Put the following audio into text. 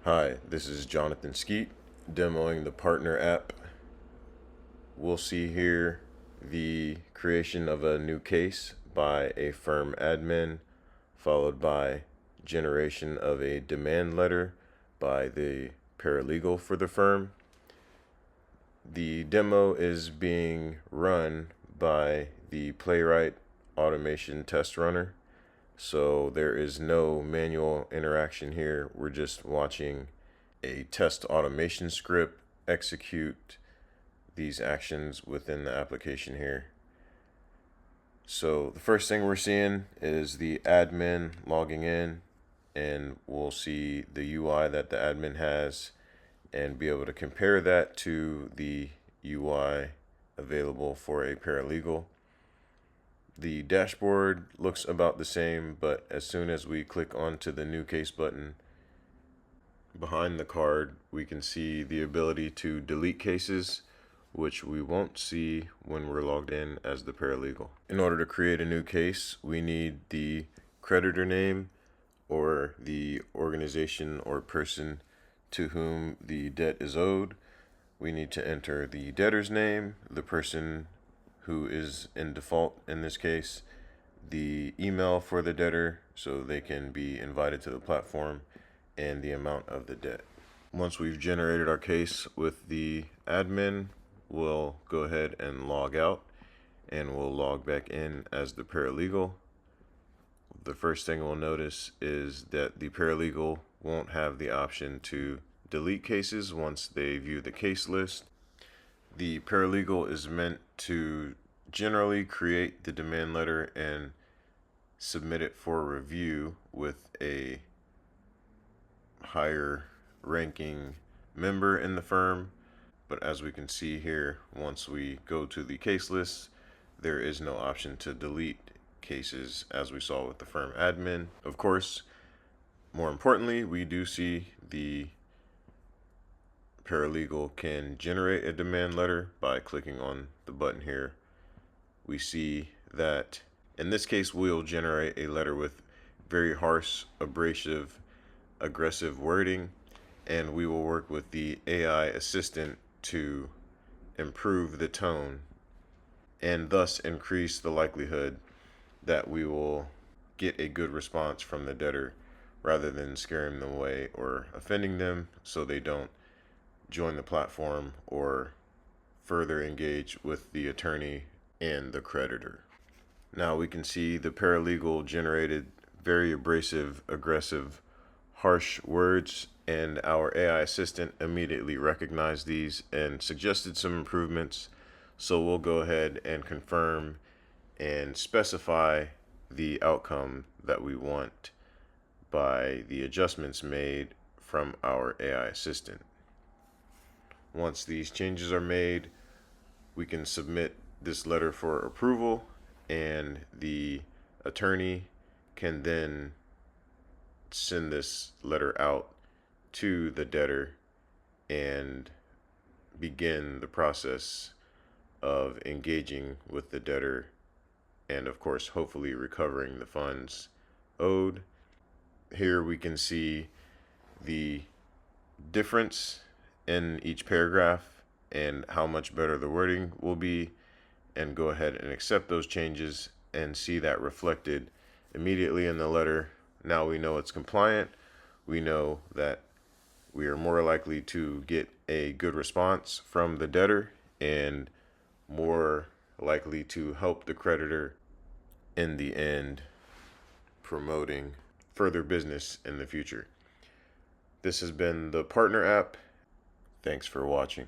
Hi, this is Jonathan Skeet demoing the partner app. We'll see here the creation of a new case by a firm admin, followed by generation of a demand letter by the paralegal for the firm. The demo is being run by the Playwright automation test runner. So there is no manual interaction here. We're just watching a test automation script execute these actions within the application here. So the first thing we're seeing is the admin logging in, and we'll see the UI that the admin has and be able to compare that to the UI available for a paralegal. The dashboard looks about the same, but as soon as we click onto the new case button behind the card, we can see the ability to delete cases, which we won't see when we're logged in as the paralegal. In order to create a new case, we need the creditor name or the organization or person to whom the debt is owed. We need to enter the debtor's name, the person who is in default in this case, the email for the debtor so they can be invited to the platform, and the amount of the debt. Once we've generated our case with the admin, we'll go ahead and log out and we'll log back in as the paralegal. The first thing we'll notice is that the paralegal won't have the option to delete cases once they view the case list. The paralegal is meant to generally create the demand letter and submit it for review with a higher ranking member in the firm. But as we can see here, once we go to the case list, there is no option to delete cases as we saw with the firm admin. Of course, more importantly, we do see the paralegal can generate a demand letter by clicking on the button here. We see that in this case we'll generate a letter with very harsh, abrasive, aggressive wording, and we will work with the AI assistant to improve the tone and thus increase the likelihood that we will get a good response from the debtor rather than scaring them away or offending them so they don't join the platform or further engage with the attorney and the creditor. Now we can see the paralegal generated very abrasive, aggressive, harsh words, and our AI assistant immediately recognized these and suggested some improvements. So we'll go ahead and confirm and specify the outcome that we want by the adjustments made from our AI assistant. Once these changes are made, we can submit this letter for approval, and the attorney can then send this letter out to the debtor and begin the process of engaging with the debtor and, of course, hopefully recovering the funds owed. Here we can see the difference in each paragraph and how much better the wording will be, and go ahead and accept those changes and see that reflected immediately in the letter. Now we know it's compliant. We know that we are more likely to get a good response from the debtor and more likely to help the creditor in the end, promoting further business in the future. This has been the Partner app. Thanks for watching.